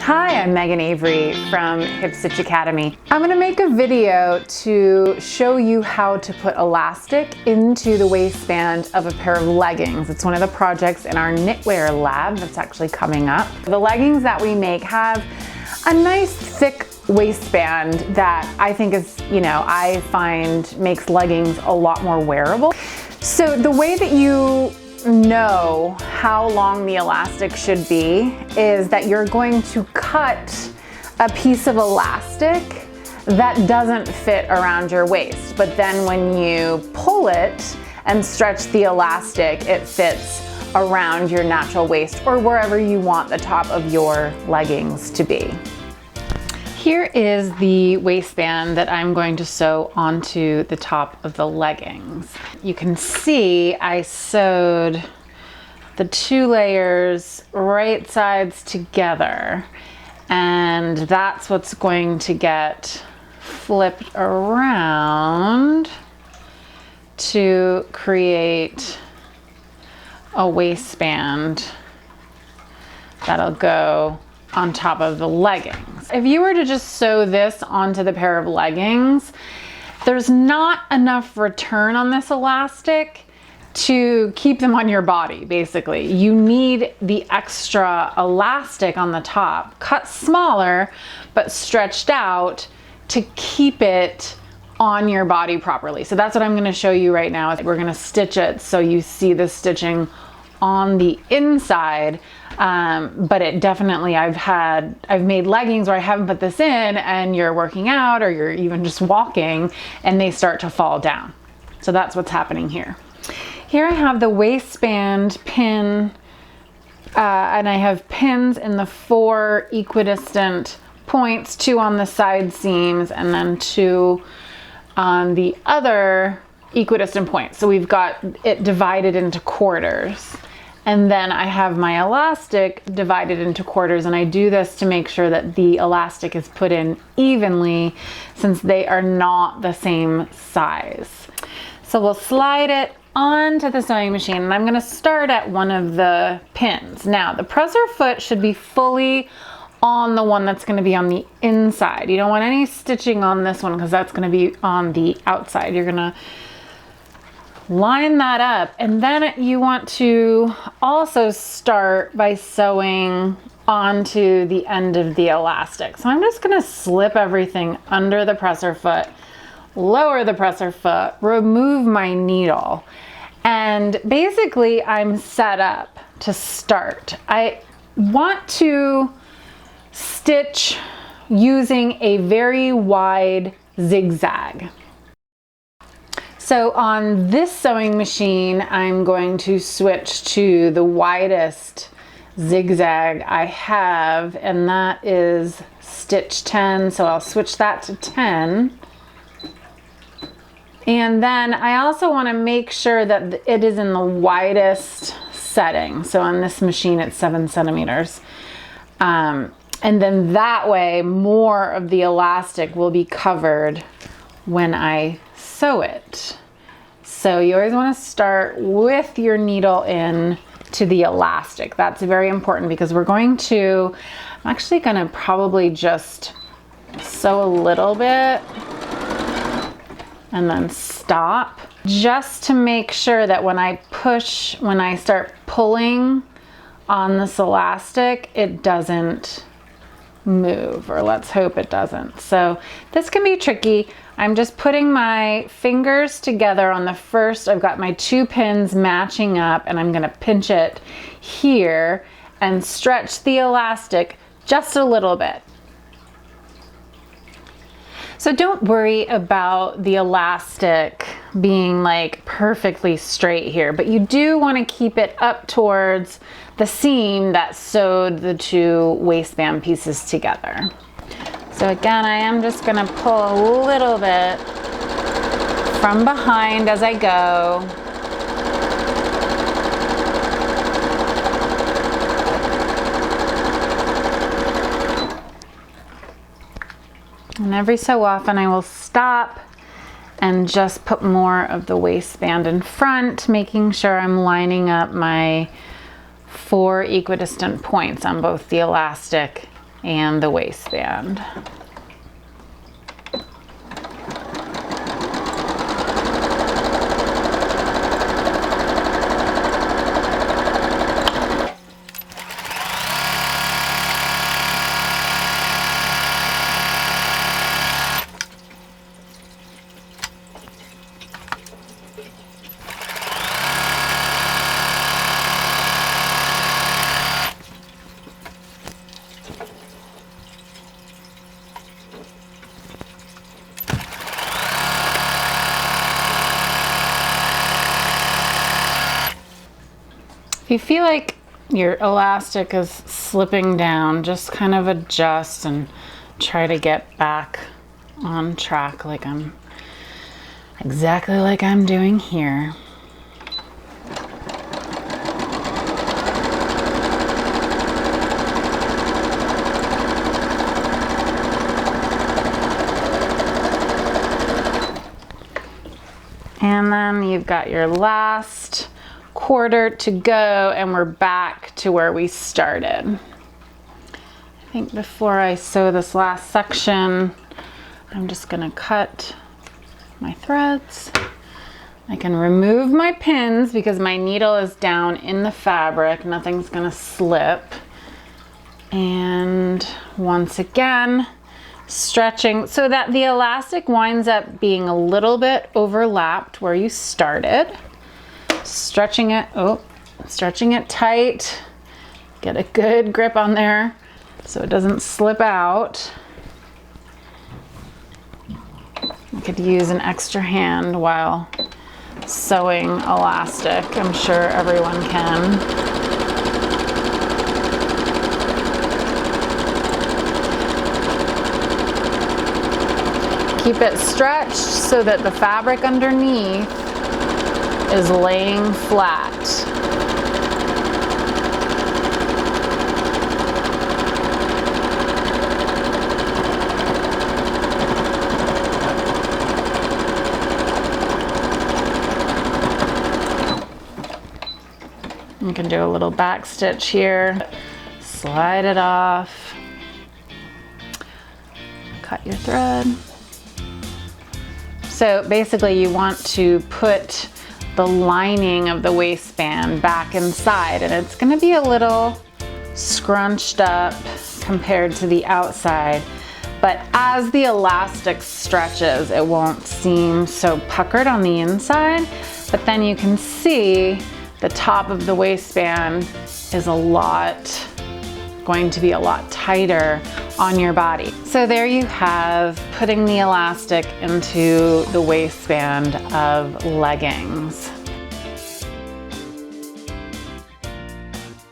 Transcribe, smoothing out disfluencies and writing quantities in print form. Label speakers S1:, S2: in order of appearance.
S1: Hi, I'm Megan Avery from Hip Stitch Academy. I'm going to make a video to show you how to put elastic into the waistband of a pair of leggings. It's one of the projects in our Knitwear Lab that's actually coming up. The leggings that we make have a nice thick waistband that I think is, I find makes leggings a lot more wearable. So the way that you know how long the elastic should be is that you're going to cut a piece of elastic that doesn't fit around your waist, but then when you pull it and stretch the elastic, it fits around your natural waist or wherever you want the top of your leggings to be. Here is the waistband that I'm going to sew onto the top of the leggings. You can see I sewed the two layers right sides together, and that's what's going to get flipped around to create a waistband that'll go on top of the leggings. If you were to just sew this onto the pair of leggings, there's not enough return on this elastic to keep them on your body, basically. You need the extra elastic on the top, cut smaller, but stretched out to keep it on your body properly. So that's what I'm gonna show you right now. We're gonna stitch it so you see the stitching on the inside, but it definitely, I've made leggings where I haven't put this in and you're working out or you're even just walking and they start to fall down. So that's what's happening here. Here I have the waistband pin, and I have pins in the 4 equidistant points, 2 on the side seams and then 2 on the other equidistant points. So we've got it divided into quarters. And then I have my elastic divided into quarters, and I do this to make sure that the elastic is put in evenly since they are not the same size. So we'll slide it onto the sewing machine, and I'm going to start at one of the pins. Now the presser foot should be fully on the one that's going to be on the inside. You don't want any stitching on this one because that's going to be on the outside. You're going to line that up, and then you want to also start by sewing onto the end of the elastic. So I'm just going to slip everything under the presser foot, lower the presser foot, remove my needle, and basically I'm set up to start. I want to stitch using a very wide zigzag. So on this sewing machine, I'm going to switch to the widest zigzag I have, and that is stitch 10. So I'll switch that to 10. And then I also want to make sure that it is in the widest setting. So on this machine, it's 7 centimeters. And then that way, more of the elastic will be covered when I sew it. So you always want to start with your needle in to the elastic. That's very important because I'm actually going to probably just sew a little bit and then stop, just to make sure that when I start pulling on this elastic, it doesn't move, or let's hope it doesn't. So this can be tricky. I'm just putting my fingers together on the first. I've got my 2 pins matching up, and I'm going to pinch it here and stretch the elastic just a little bit. So don't worry about the elastic being like perfectly straight here, but you do want to keep it up towards the seam that sewed the 2 waistband pieces together. So again, I am just going to pull a little bit from behind as I go. And every so often I will stop and just put more of the waistband in front, making sure I'm lining up my 4 equidistant points on both the elastic and the waistband. If you feel like your elastic is slipping down, just kind of adjust and try to get back on track exactly like I'm doing here. And then you've got your last quarter to go and we're back to where we started. I think before I sew this last section, I'm just gonna cut my threads. I can remove my pins because my needle is down in the fabric. Nothing's gonna slip. And once again, stretching so that the elastic winds up being a little bit overlapped where you started. Stretching it tight. Get a good grip on there so it doesn't slip out. I could use an extra hand while sewing elastic. I'm sure everyone can. Keep it stretched so that the fabric underneath is laying flat. You can do a little back stitch here, slide it off, cut your thread. So basically you want to put the lining of the waistband back inside, and it's going to be a little scrunched up compared to the outside, but as the elastic stretches it won't seem so puckered on the inside, but then you can see the top of the waistband is going to be a lot tighter on your body. So there you have putting the elastic into the waistband of leggings.